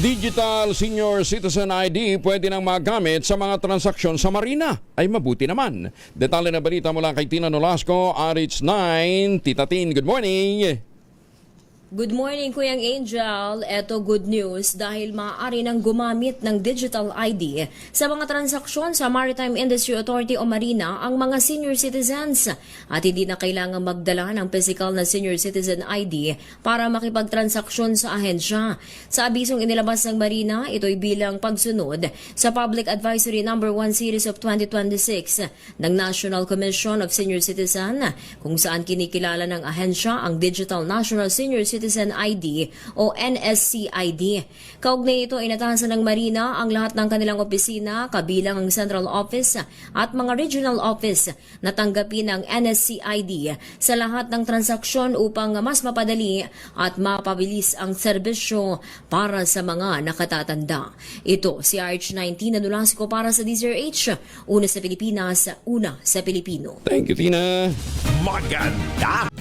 Digital Senior Citizen ID pwede nang magamit sa mga transaksyon sa Marina. Ay mabuti naman. Detalye na balita mula kay Tina Nolasco, RH9. Tita Tin, good morning. Good morning, Kuyang Angel. Eto good news dahil maaari nang gumamit ng digital ID sa mga transaksyon sa Maritime Industry Authority o Marina ang mga senior citizens at hindi na kailangang magdala ng physical na senior citizen ID para makipagtransaksyon sa ahensya. Sa abisong inilabas ng Marina, ito'y bilang pagsunod sa Public Advisory No. 1 Series of 2026 ng National Commission of Senior Citizen kung saan kinikilala ng ahensya ang Digital National Senior Citizen ID o NSCID. Kaugnay ito, inatasan ng Marina ang lahat ng kanilang opisina, kabilang ang Central Office at mga Regional Office na tanggapin ang NSCID sa lahat ng transaksyon upang mas mapadali at mapabilis ang serbisyo para sa mga nakatatanda. Ito si RH19 na Nolasco para sa DZRH, una sa Pilipinas, una sa Pilipino. Thank you, Tina. Maganda